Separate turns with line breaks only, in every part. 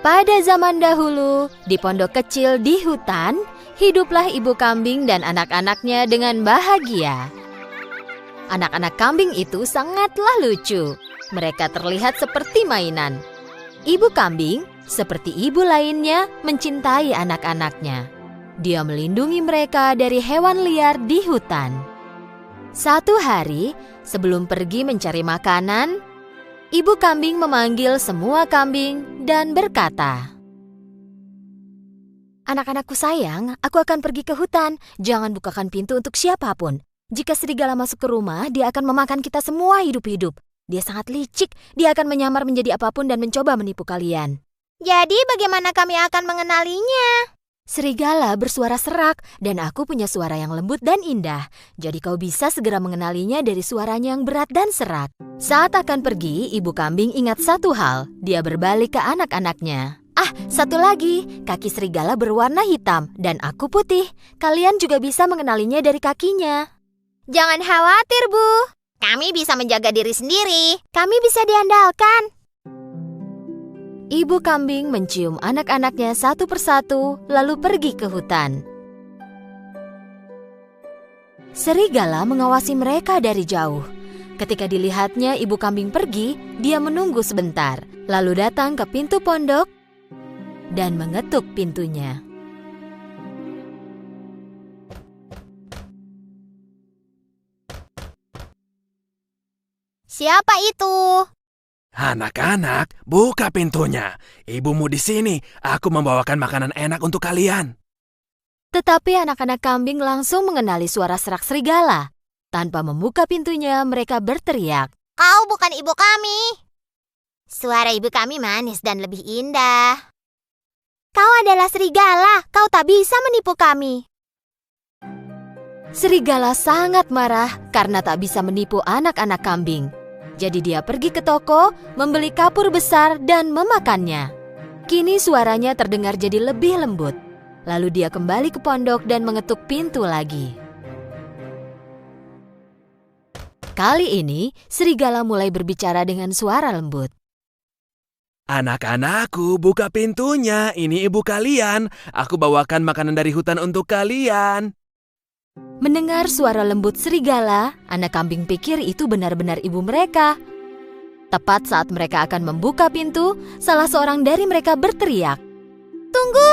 Pada zaman dahulu, di pondok kecil di hutan, hiduplah ibu kambing dan anak-anaknya dengan bahagia. Anak-anak kambing itu sangatlah lucu. Mereka terlihat seperti mainan. Ibu kambing, seperti ibu lainnya, mencintai anak-anaknya. Dia melindungi mereka dari hewan liar di hutan. Suatu hari, sebelum pergi mencari makanan, ibu kambing memanggil semua kambing dan berkata, "Anak-anakku sayang, aku akan pergi ke hutan. Jangan bukakan pintu untuk siapapun. Jika serigala masuk ke rumah, dia akan memakan kita semua hidup-hidup. Dia sangat licik, dia akan menyamar menjadi apapun dan mencoba menipu kalian."
Jadi bagaimana kami akan mengenalinya?
Serigala bersuara serak dan aku punya suara yang lembut dan indah. Jadi kau bisa segera mengenalinya dari suaranya yang berat dan serak. Saat akan pergi, ibu kambing ingat satu hal. Dia berbalik ke anak-anaknya. Satu lagi, kaki serigala berwarna hitam dan aku putih. Kalian juga bisa mengenalinya dari kakinya.
Jangan khawatir, Bu. Kami bisa menjaga diri sendiri. Kami bisa diandalkan.
Ibu kambing mencium anak-anaknya satu persatu, lalu pergi ke hutan. Serigala mengawasi mereka dari jauh. Ketika dilihatnya ibu kambing pergi, dia menunggu sebentar, lalu datang ke pintu pondok dan mengetuk pintunya.
Siapa itu?
Anak-anak, buka pintunya. Ibumu di sini. Aku membawakan makanan enak untuk kalian.
Tetapi anak-anak kambing langsung mengenali suara serak serigala. Tanpa membuka pintunya, mereka berteriak,
Kau bukan ibu kami. Suara ibu kami manis dan lebih indah. Kau adalah serigala. Kau tak bisa menipu kami.
Serigala sangat marah karena tak bisa menipu anak-anak kambing. Jadi dia pergi ke toko, membeli kapur besar dan memakannya. Kini suaranya terdengar jadi lebih lembut. Lalu dia kembali ke pondok dan mengetuk pintu lagi. Kali ini, serigala mulai berbicara dengan suara lembut.
Anak-anakku, buka pintunya. Ini ibu kalian. Aku bawakan makanan dari hutan untuk kalian.
Mendengar suara lembut serigala, anak kambing pikir itu benar-benar ibu mereka. Tepat saat mereka akan membuka pintu, salah seorang dari mereka berteriak,
Tunggu!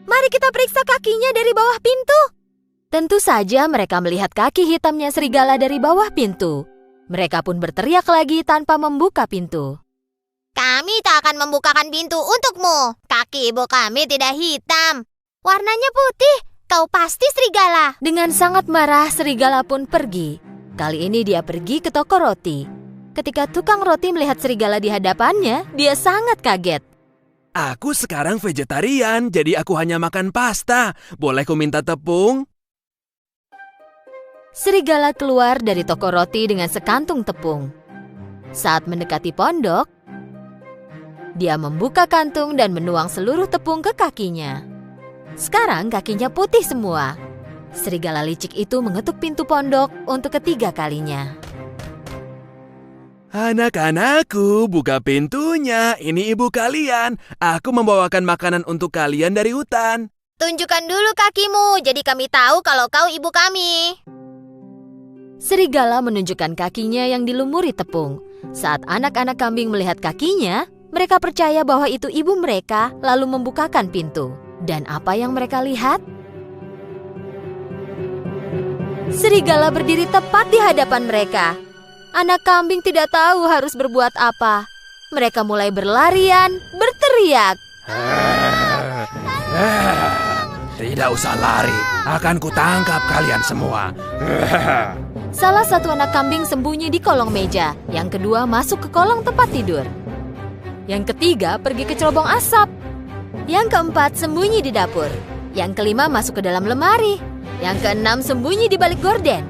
Mari kita periksa kakinya dari bawah pintu.
Tentu saja mereka melihat kaki hitamnya serigala dari bawah pintu. Mereka pun berteriak lagi tanpa membuka pintu.
Kami tak akan membukakan pintu untukmu. Kaki ibu kami tidak hitam. Warnanya putih. Kau pasti serigala.
Dengan sangat marah, serigala pun pergi. Kali ini dia pergi ke toko roti. Ketika tukang roti melihat serigala di hadapannya, dia sangat kaget.
Aku sekarang vegetarian, jadi aku hanya makan pasta. Boleh ku minta tepung?
Serigala keluar dari toko roti dengan sekantung tepung. Saat mendekati pondok, dia membuka kantung dan menuang seluruh tepung ke kakinya. Sekarang kakinya putih semua. Serigala licik itu mengetuk pintu pondok untuk ketiga kalinya.
Anak-anakku, buka pintunya. Ini ibu kalian. Aku membawakan makanan untuk kalian dari hutan.
Tunjukkan dulu kakimu, jadi kami tahu kalau kau ibu kami.
Serigala menunjukkan kakinya yang dilumuri tepung. Saat anak-anak kambing melihat kakinya, mereka percaya bahwa itu ibu mereka, lalu membukakan pintu. Dan apa yang mereka lihat? Serigala berdiri tepat di hadapan mereka. Anak kambing tidak tahu harus berbuat apa. Mereka mulai berlarian, berteriak.
Tidak usah lari, akan kutangkap kalian semua.
Salah satu anak kambing sembunyi di kolong meja. Yang kedua masuk ke kolong tempat tidur. Yang ketiga pergi ke cerobong asap. Yang keempat sembunyi di dapur. Yang kelima masuk ke dalam lemari. Yang keenam sembunyi di balik gorden.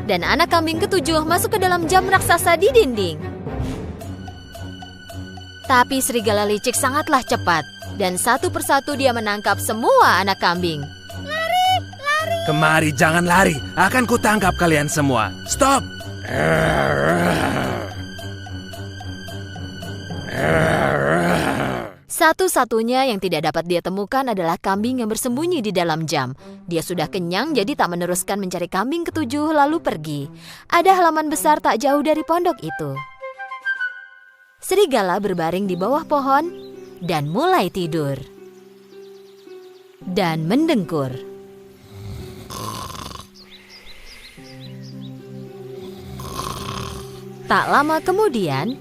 Dan anak kambing ketujuh masuk ke dalam jam raksasa di dinding. Tapi serigala licik sangatlah cepat. Dan satu persatu dia menangkap semua anak kambing.
Lari!
Kemari, jangan lari. Akan kutangkap kalian semua. Stop!
Satu-satunya yang tidak dapat dia temukan adalah kambing yang bersembunyi di dalam jam. Dia sudah kenyang jadi tak meneruskan mencari kambing ketujuh lalu pergi. Ada halaman besar tak jauh dari pondok itu. Serigala berbaring di bawah pohon dan mulai tidur. Dan mendengkur. Tak lama kemudian,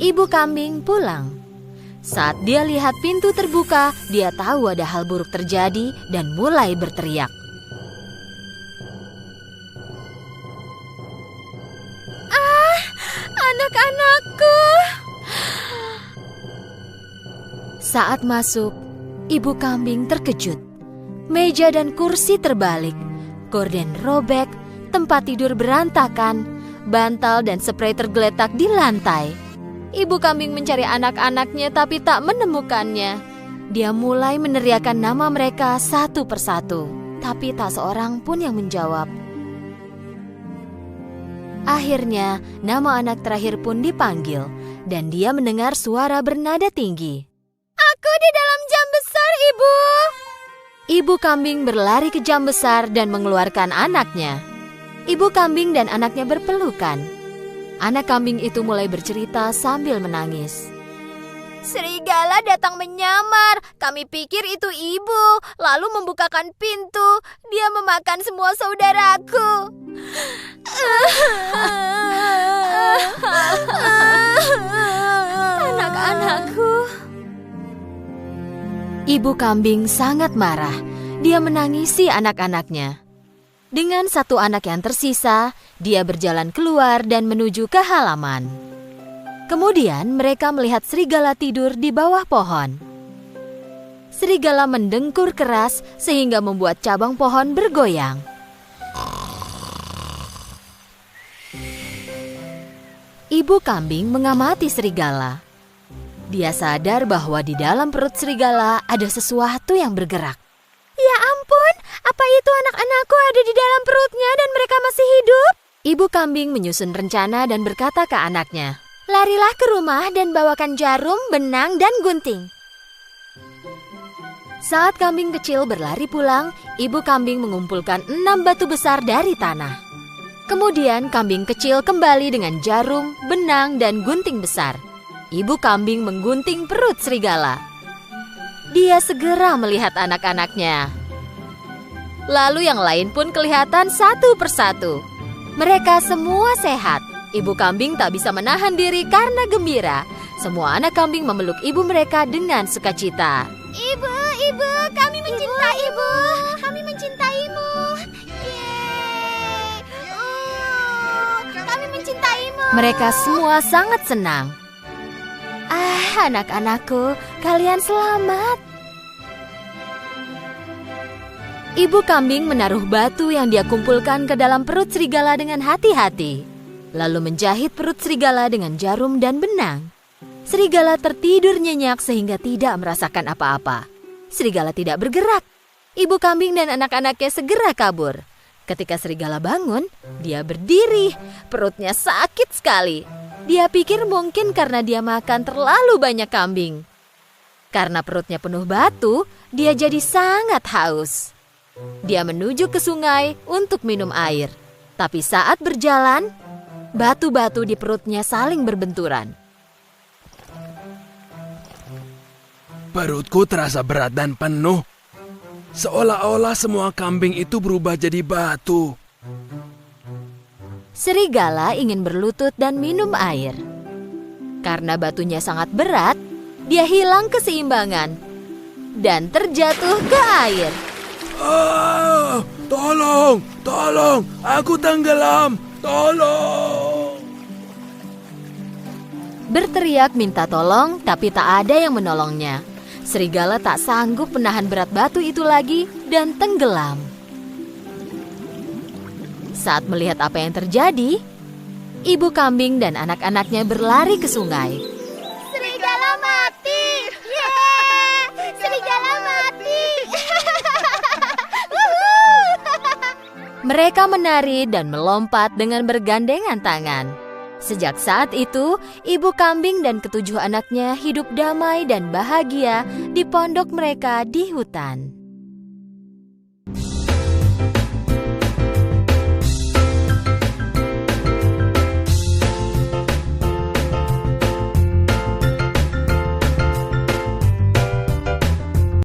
ibu kambing pulang. Saat dia lihat pintu terbuka, dia tahu ada hal buruk terjadi dan mulai berteriak. "Ah, anak-anakku!" Saat masuk, ibu kambing terkejut. Meja dan kursi terbalik, gorden robek, tempat tidur berantakan, bantal dan sprei tergeletak di lantai. Ibu kambing mencari anak-anaknya tapi tak menemukannya. Dia mulai meneriakkan nama mereka satu persatu, tapi tak seorang pun yang menjawab. Akhirnya, nama anak terakhir pun dipanggil, dan dia mendengar suara bernada tinggi. "Aku di dalam jam besar, Ibu!" Ibu kambing berlari ke jam besar dan mengeluarkan anaknya. Ibu kambing dan anaknya berpelukan. Anak kambing itu mulai bercerita sambil menangis. "Serigala datang menyamar. Kami pikir itu ibu, lalu membukakan pintu. Dia memakan semua saudaraku." "Anak-anakku." Ibu kambing sangat marah. Dia menangisi anak-anaknya. Dengan satu anak yang tersisa, dia berjalan keluar dan menuju ke halaman. Kemudian mereka melihat serigala tidur di bawah pohon. Serigala mendengkur keras sehingga membuat cabang pohon bergoyang. Ibu kambing mengamati serigala. Dia sadar bahwa di dalam perut serigala ada sesuatu yang bergerak. "Ya ampun, apa itu anak-anakku ada di dalam perutnya dan mereka masih hidup?" Ibu kambing menyusun rencana dan berkata ke anaknya, "Larilah ke rumah dan bawakan jarum, benang, dan gunting." Saat kambing kecil berlari pulang, ibu kambing mengumpulkan 6 batu besar dari tanah. Kemudian kambing kecil kembali dengan jarum, benang, dan gunting besar. Ibu kambing menggunting perut serigala. Dia segera melihat anak-anaknya. Lalu yang lain pun kelihatan satu persatu. Mereka semua sehat. Ibu kambing tak bisa menahan diri karena gembira. Semua anak kambing memeluk ibu mereka dengan sukacita. "Ibu, ibu, kami mencintai ibu. Kami mencintaimu. Yeay. Kami mencintaimu." Mereka semua sangat senang. "Ah, anak-anakku, kalian selamat." Ibu kambing menaruh batu yang dia kumpulkan ke dalam perut serigala dengan hati-hati, lalu menjahit perut serigala dengan jarum dan benang. Serigala tertidur nyenyak sehingga tidak merasakan apa-apa. Serigala tidak bergerak. Ibu kambing dan anak-anaknya segera kabur. Ketika serigala bangun, dia berdiri. Perutnya sakit sekali. Dia pikir mungkin karena dia makan terlalu banyak kambing. Karena perutnya penuh batu, dia jadi sangat haus. Dia menuju ke sungai untuk minum air. Tapi saat berjalan, batu-batu di perutnya saling berbenturan.
Perutku terasa berat dan penuh. Seolah-olah semua kambing itu berubah jadi batu.
Serigala ingin berlutut dan minum air. Karena batunya sangat berat, dia hilang keseimbangan dan terjatuh ke air.
Ah, tolong, tolong, aku tenggelam, tolong.
Berteriak minta tolong, tapi tak ada yang menolongnya. Serigala tak sanggup menahan berat batu itu lagi dan tenggelam. Saat melihat apa yang terjadi, ibu kambing dan anak-anaknya berlari ke sungai.
Serigala mati! Yeay! Serigala mati!
Mereka menari dan melompat dengan bergandengan tangan. Sejak saat itu, ibu kambing dan ketujuh anaknya hidup damai dan bahagia di pondok mereka di hutan.